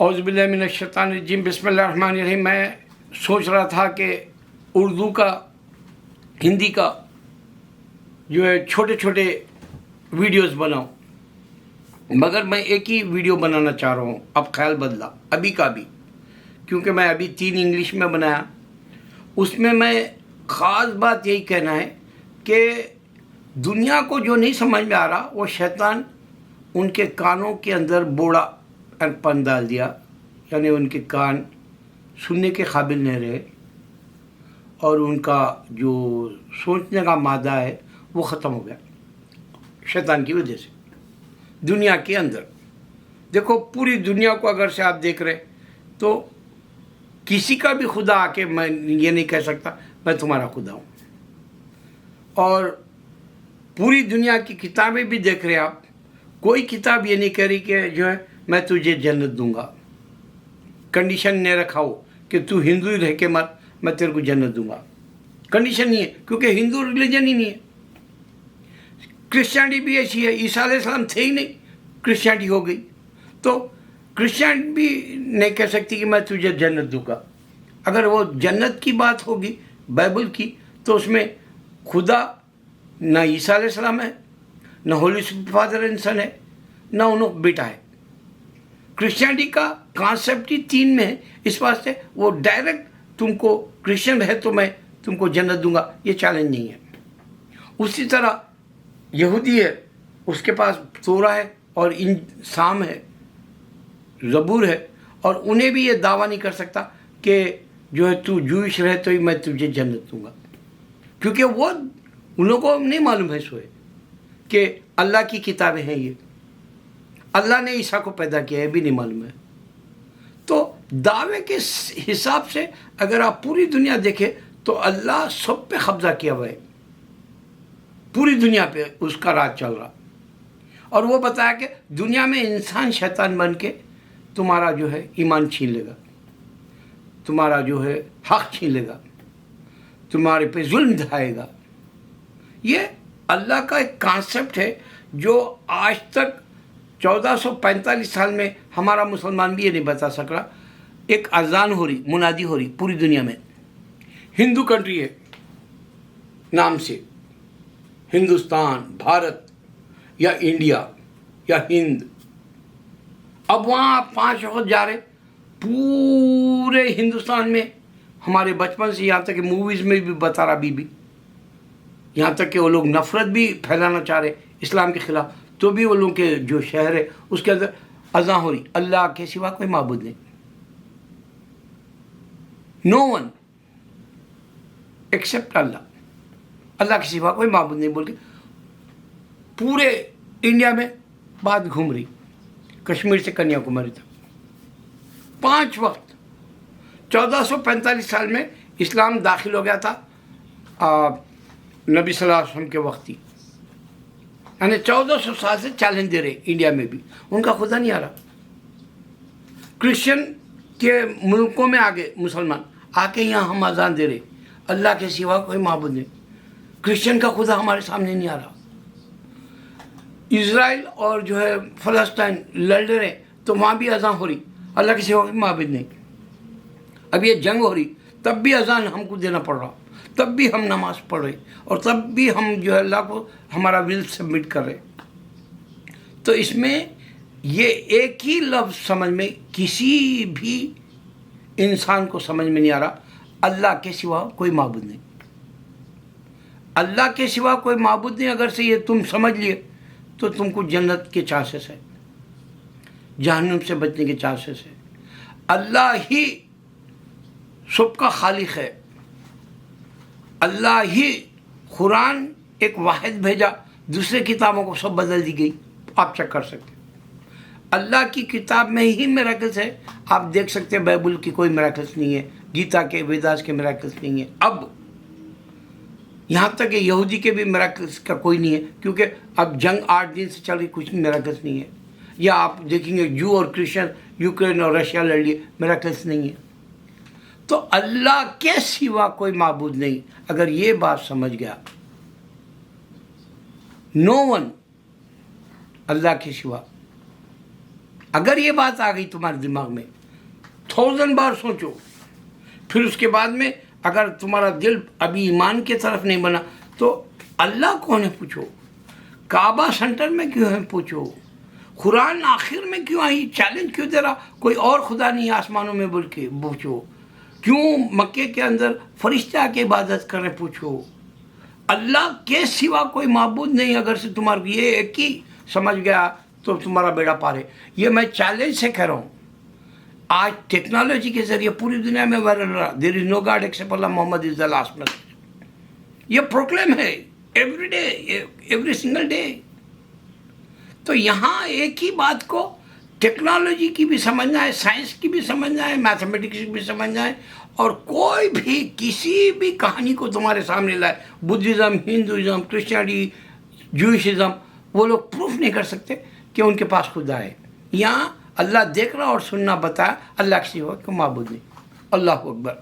औज़ुबिल्लाहि मिनश्शैतानिर्रजीम बिस्मिल्लाहिर्रहमानिर्रहीम। मैं सोच रहा था कि उर्दू का, हिंदी का जो है छोटे छोटे वीडियोस बनाऊं, मगर मैं एक ही वीडियो बनाना चाह रहा हूं। अब ख्याल बदला अभी का भी, क्योंकि मैं अभी 3 इंग्लिश में बनाया। उसमें मैं ख़ास बात यही कहना है कि दुनिया को जो नहीं समझ में आ रहा, वो शैतान उनके कानों के अंदर बोड़ा पन डाल दिया, यानी उनके कान सुनने के काबिल नहीं रहे और उनका जो सोचने का मादा है वो ख़त्म हो गया शैतान की वजह से। दुनिया के अंदर देखो, पूरी दुनिया को अगर से आप देख रहे तो किसी का भी खुदा आके मैं ये नहीं कह सकता मैं तुम्हारा खुदा हूँ। और पूरी दुनिया की किताबें भी देख रहे आप, कोई किताब ये नहीं कह रही कि जो है मैं तुझे जन्नत दूंगा। कंडीशन नहीं रखा हो कि तू हिंदू ही रह के मर, मैं तेरे को जन्नत दूंगा। कंडीशन नहीं है, क्योंकि हिंदू रिलीजन ही नहीं है। क्रिश्चियनिटी भी ऐसी है, ईसा अलैहिस्सलाम थे ही नहीं, क्रिश्चियनिटी हो गई। तो क्रिश्चियन भी नहीं कह सकती कि मैं तुझे जन्नत दूंगा। अगर वो जन्नत की बात होगी बाइबल की, तो उसमें खुदा ना ईसा अलैहिस्सलाम है, ना होली फादर एंड सन है, ना उन्होंने बेटा है। क्रिश्चियनिटी का कॉन्सेप्ट ही 3 में है, इस वास्ते वो डायरेक्ट तुमको क्रिश्चियन है तो मैं तुमको जन्नत दूंगा, ये चैलेंज नहीं है। उसी तरह यहूदी है, उसके पास तोरा है और इन साम है, ज़बूर है, और उन्हें भी ये दावा नहीं कर सकता कि जो है तू जूइश रहे तो ही मैं तुझे जन्नत दूंगा, क्योंकि वो उन लोगों को नहीं मालूम है सोए कि अल्लाह की किताबें हैं, ये अल्लाह ने ईसा को पैदा किया है भी नहीं मालूम है। तो दावे के हिसाब से अगर आप पूरी दुनिया देखें तो अल्लाह सब पे कब्जा किया हुआ है, पूरी दुनिया पे उसका राज चल रहा। और वो बताया कि दुनिया में इंसान शैतान बन के तुम्हारा जो है ईमान छीन लेगा, तुम्हारा जो है हक छीन लेगा, तुम्हारे पे जुल्म ढाएगा। ये अल्लाह का एक कॉन्सेप्ट है जो आज तक 1445 साल में हमारा मुसलमान भी ये नहीं बता सक रहा। एक अजान हो रही, मुनादी हो रही पूरी दुनिया में, हिंदू कंट्री है नाम से, हिंदुस्तान, भारत या इंडिया या हिंद। अब वहाँ 5 वक्त जा रहे पूरे हिंदुस्तान में। हमारे बचपन से यहाँ तक कि मूवीज़ में भी बता रहा बीबी, यहाँ तक कि वो लोग नफ़रत भी फैलाना चाह रहे इस्लाम के ख़िलाफ़, तो भी वो लोग के जो शहर है उसके अंदर अज़ान हो रही, अल्लाह के सिवा कोई माबूद नहीं, नो वन एक्सेप्ट अल्लाह, अल्लाह के सिवा कोई माबूद नहीं बोल के पूरे इंडिया में बात घूम रही, कश्मीर से कन्याकुमारी तक 5 वक्त। 1445 साल में इस्लाम दाखिल हो गया था नबी सल्लल्लाहु अलैहि वसल्लम के वक्त ही, यानी 1400 साल से चैलेंज दे रहे इंडिया में भी, उनका खुदा नहीं आ रहा। क्रिश्चियन के मुल्कों में आगे मुसलमान आके यहाँ हम अजान दे रहे, अल्लाह के सिवा कोई माबूद नहीं, क्रिश्चियन का खुदा हमारे सामने नहीं आ रहा। इज़राइल और जो है फ़लस्तीन लड़ रहे तो वहाँ भी अजान हो रही, अल्लाह के सिवा कोई माबूद नहीं। अब ये जंग हो रही तब भी अजान हमको देना पड़ रहा, तब भी हम नमाज़ पढ़ रहे और तब भी हम जो है अल्लाह को हमारा विल सबमिट कर रहे। तो इसमें ये एक ही लफ्ज़ समझ में किसी भी इंसान को समझ में नहीं आ रहा, अल्लाह के सिवा कोई माबूद नहीं, अल्लाह के सिवा कोई माबूद नहीं। अगर से ये तुम समझ लिए तो तुमको जन्नत के चांसेस है, जहन्नुम से बचने के चांसेस है। अल्लाह ही सबका खालिक है, अल्लाह ही कुरान एक वाहिद भेजा, दूसरे किताबों को सब बदल दी गई, आप चेक कर सकते हैं। अल्लाह की किताब में ही मिरेकल्स है, आप देख सकते हैं बाइबल की कोई मिरेकल्स नहीं है, गीता के वेदास के मिरेकल्स नहीं है। अब यहाँ तक कि यहूदी के भी मिरेकल्स का कोई नहीं है, क्योंकि अब जंग 8 दिन से चल रही, कुछ मिरेकल्स नहीं है। या आप देखेंगे जू और क्रिश्चियन यूक्रेन और रशिया लड़ लिए, मिरेकल्स नहीं है। तो अल्लाह के सिवा कोई माबूद नहीं, अगर ये बात समझ गया, नो वन अल्लाह के सिवा, اگر یہ بات آ گئی تمہارے دماغ میں 1000 بار سوچو. پھر اس کے بعد میں اگر تمہارا دل ابھی ایمان کی طرف نہیں بنا تو اللہ کون ہے پوچھو, کعبہ سینٹر میں کیوں ہے پوچھو, قرآن آخر میں کیوں آئی, چیلنج کیوں دے رہا, کوئی اور خدا نہیں آسمانوں میں بول کے پوچھو, کیوں مکے کے اندر فرشتے آ کے عبادت کریں پوچھو, اللہ کے سوا کوئی معبود نہیں. اگر سے تمہارا یہ ایک ہی سمجھ گیا تو تمہارا بیڑا پار ہے. یہ میں چیلنج سے کہہ رہا ہوں. آج ٹیکنالوجی کے ذریعے پوری دنیا میں وائرل رہا, there is no god except Allah, Muhammad is the last message. یہ پروکلیم ہے every day, every single day. تو یہاں ایک ہی بات کو ٹیکنالوجی کی بھی سمجھنا ہے, سائنس کی بھی سمجھنا ہے, میتھمیٹکس کی بھی سمجھنا ہے, اور کوئی بھی کسی بھی کہانی کو تمہارے سامنے لائے, بدھزم, ہندوازم, کرسچینٹی, جوئشزم, وہ لوگ پروف نہیں کر سکتے کہ ان کے پاس خدا ہے. یہاں اللہ دیکھ رہا اور سننا بتایا, اللہ کے سوا کوئی معبود نہیں. اللہ اکبر.